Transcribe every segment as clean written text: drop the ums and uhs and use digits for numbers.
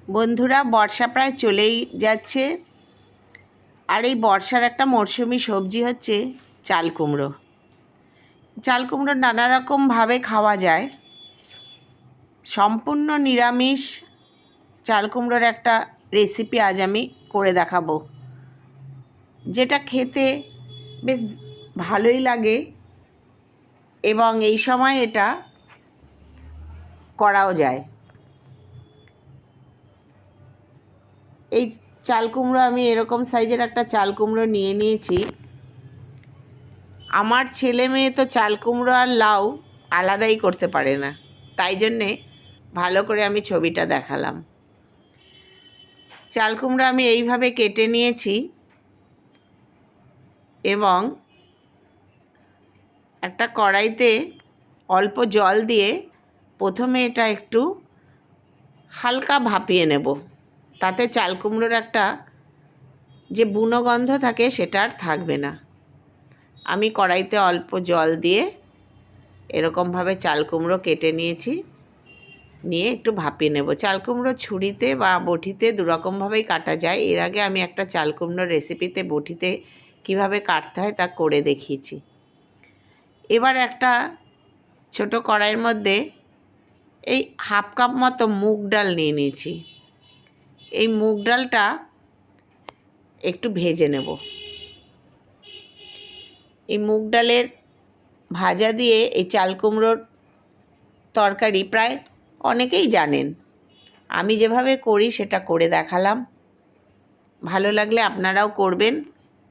বন্ধুরা, বর্ষা প্রায় চলেই যাচ্ছে। আর এই বর্ষার একটা মরশুমি সবজি হচ্ছে চাল কুমড়ো। চাল কুমড়ো নানা রকমভাবে খাওয়া যায়। সম্পূর্ণ নিরামিষ চাল কুমড়োর একটা রেসিপি আজ আমি করে দেখাবো, যেটা খেতে বেশ ভালোই লাগে এবং এই সময় এটা করাও যায়। এই চাল কুমড়ো আমি এরকম সাইজের একটা চাল কুমড়ো নিয়ে নিয়েছি। আমার ছেলে মেয়ে তো চাল কুমড়ো আর লাউ আলাদাই করতে পারে না, তাই জন্যে ভালো করে আমি ছবিটা দেখালাম। চাল কুমড়ো আমি এইভাবে কেটে নিয়েছি এবং একটা কড়াইতে অল্প জল দিয়ে প্রথমে এটা একটু হালকা ভাপিয়ে নেব, তাতে চাল কুমড়োর একটা যে বুনো গন্ধ থাকে সেটা আর থাকবে না। আমি কড়াইতে অল্প জল দিয়ে এরকমভাবে চাল কুমড়ো কেটে নিয়েছি, নিয়ে একটু ভাপিয়ে নেব। চাল কুমড়ো ছুরিতে বা বটিতে দুরকমভাবেই কাটা যায়। এর আগে আমি একটা চাল কুমড়োর রেসিপিতে বটিতে কিভাবে কাটতে হয় তা করে দেখিয়েছি। এবার একটা ছোট কড়াইয়ের মধ্যে এই হাফ কাপ মতো মুগ ডাল নিয়ে নিয়েছি। এই মুগ ডালটা একটু ভেজে নেব। এই মুগ ডালের ভাজা দিয়ে এই চাল কুমড়োর তরকারি প্রায় অনেকেই জানেন। আমি যেভাবে করি সেটা করে দেখালাম। ভালো লাগলে আপনারাও করবেন।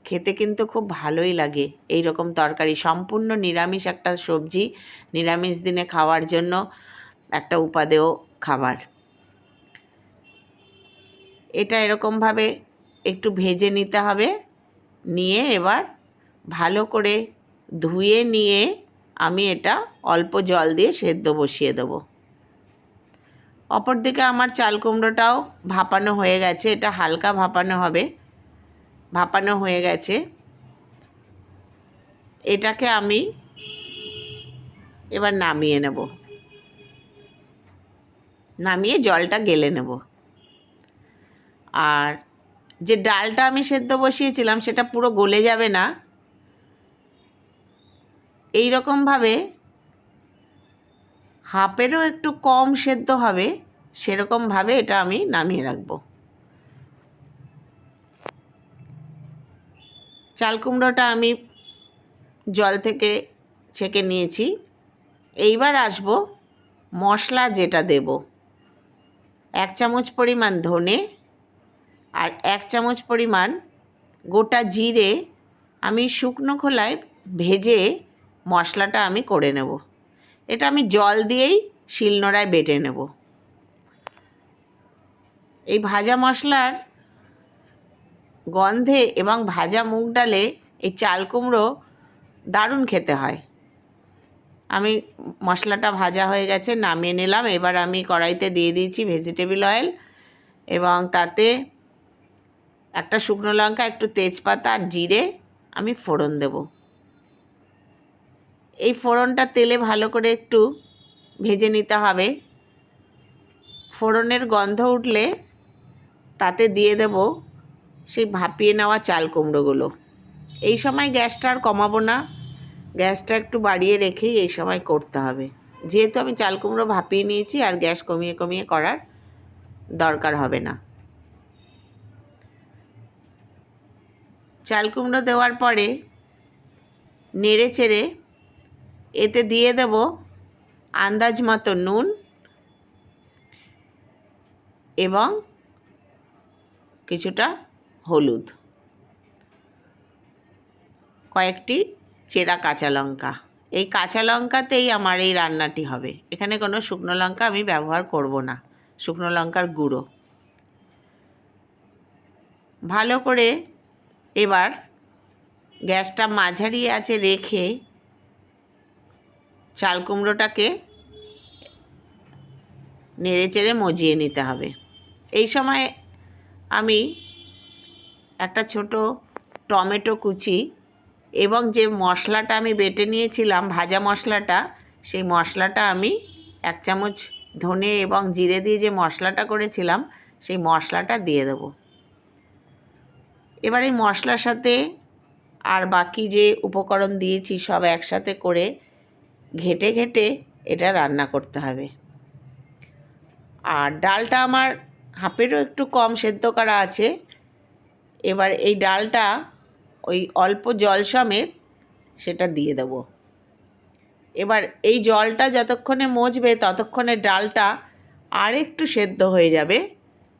খেতে কিন্তু খুব ভালোই লাগে এই রকম তরকারি। সম্পূর্ণ নিরামিষ একটা সবজি, নিরামিষ দিনে খাওয়ার জন্য একটা উপাদেয় খাবার। এটা এরকমভাবে একটু ভেজে নিতে হবে। নিয়ে এবার ভালো করে ধুয়ে নিয়ে আমি এটা অল্প জল দিয়ে সেদ্ধ বসিয়ে দেবো। অপরদিকে আমার চাল কুমড়োটাও ভাপানো হয়ে গেছে। এটা হালকা ভাপানো হবে। ভাপানো হয়ে গেছে। এটাকে আমি এবার নামিয়ে নেব। নামিয়ে জলটা গেলে নেব। আর যে ডালটা আমি সেদ্ধ বসিয়েছিলাম সেটা পুরো গলে যাবে না। এই রকমভাবে হাফেরও একটু কম সেদ্ধ হবে, সেরকমভাবে এটা আমি নামিয়ে রাখব। চাল কুমড়োটা আমি জল থেকে ছেঁকে নিয়েছি। এইবার আসবো মশলা যেটা দেব। 1 চামচ পরিমাণ ধনে আর 1 চামচ পরিমাণ গোটা জিরে আমি শুকনো খোলায় ভেজে মশলাটা আমি করে নেব। এটা আমি জল দিয়েই শিলনোড়ায় বেটে নেব। এই ভাজা মশলার গন্ধে এবং ভাজা মুগ ডালে এই চাল কুমড়ো দারুণ খেতে হয়। আমি মশলাটা ভাজা হয়ে গেছে, নামিয়ে নিলাম। এবার আমি কড়াইতে দিয়ে দিয়েছি ভেজিটেবল অয়েল এবং তাতে একটা শুকনো লঙ্কা, একটু তেজপাতা আর জিরে আমি ফোড়ন দেব। এই ফোড়নটা তেলে ভালো করে একটু ভেজে নিতে হবে। ফোড়নের গন্ধ উঠলে তাতে দিয়ে দেব সেই ভাপিয়ে নেওয়া চাল কুমড়োগুলো। এই সময় গ্যাসটা আর কমাবো না, গ্যাসটা একটু বাড়িয়ে রেখেই এই সময় করতে হবে, যেহেতু আমি চাল কুমড়ো ভাপিয়ে নিয়েছি আর গ্যাস কমিয়ে কমিয়ে করার দরকার হবে না। চাল কুমড়ো দেওয়ার পরে নেড়ে চেড়ে এতে দিয়ে দেব আন্দাজ মতো নুন এবং কিছুটা হলুদ, কয়েকটি চেরা কাঁচা লঙ্কা। এই কাঁচা লঙ্কাতেই আমার এই রান্নাটি হবে। এখানে কোনো শুকনো লঙ্কা আমি ব্যবহার করব না, শুকনো লঙ্কার গুঁড়ো। ভালো করে এবার গ্যাসটা মাঝারি আঁচে রেখে চাল কুমড়োটাকে নেড়ে চেড়ে মজিয়ে নিতে হবে। এই সময় আমি একটা ছোট টমেটো কুচি এবং যে মশলাটা আমি বেটে নিয়েছিলাম, ভাজা মশলাটা, সেই মশলাটা আমি 1 চামচ ধনে এবং জিরে দিয়ে যে মশলাটা করেছিলাম সেই মশলাটা দিয়ে দেব। এবার এই মশলার সাথে আর বাকি যে উপকরণ দিয়েছি সব একসাথে করে ঘেটে ঘেটে এটা রান্না করতে হবে। আর ডালটা আমার হাফেরও একটু কম সেদ্ধ করা আছে। এবার এই ডালটা ওই অল্প জল সমেত সেটা দিয়ে দেব। এবার এই জলটা যতক্ষণে মজবে ততক্ষণে ডালটা আর একটু সেদ্ধ হয়ে যাবে,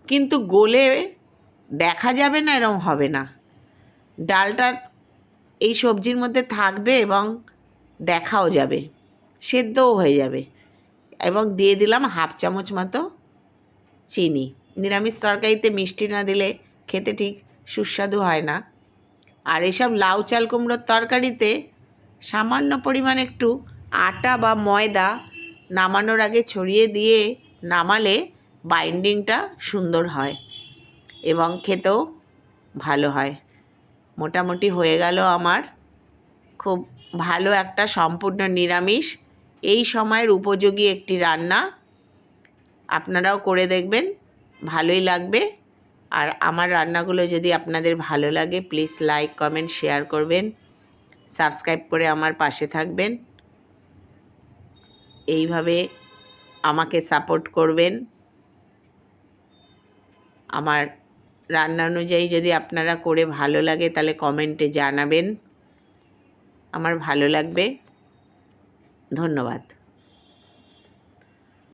কিন্তু গলে দেখা যাবে না, এরকম হবে না। ডালটা এই সবজির মধ্যে থাকবে এবং দেখাও যাবে, সেদ্ধও হয়ে যাবে। এবং দিয়ে দিলাম হাফ চামচ মতো চিনি। নিরামিষ তরকারিতে মিষ্টি না দিলে খেতে ঠিক সুস্বাদু হয় না। আর এসব লাউ চাল কুমড়োর তরকারিতে সামান্য পরিমাণ একটু আটা বা ময়দা নামানোর আগে ছড়িয়ে দিয়ে নামালে বাইন্ডিংটা সুন্দর হয় এবং খেতেও ভালো হয়। মোটামুটি হয়ে গেল আমার খুব ভালো একটা সম্পূর্ণ নিরামিষ এই সময়ের উপযোগী একটি রান্না। আপনারাও করে দেখবেন, ভালোই লাগবে। আর আমার রান্নাগুলো যদি আপনাদের ভালো লাগে প্লিজ লাইক কমেন্ট শেয়ার করবেন, সাবস্ক্রাইব করে আমার পাশে থাকবেন। এইভাবে আমাকে সাপোর্ট করবেন। আমার রান্না অনুযায়ী যদি আপনারা করে ভালো লাগে তাহলে কমেন্টে জানাবেন, আমার ভালো লাগবে। ধন্যবাদ।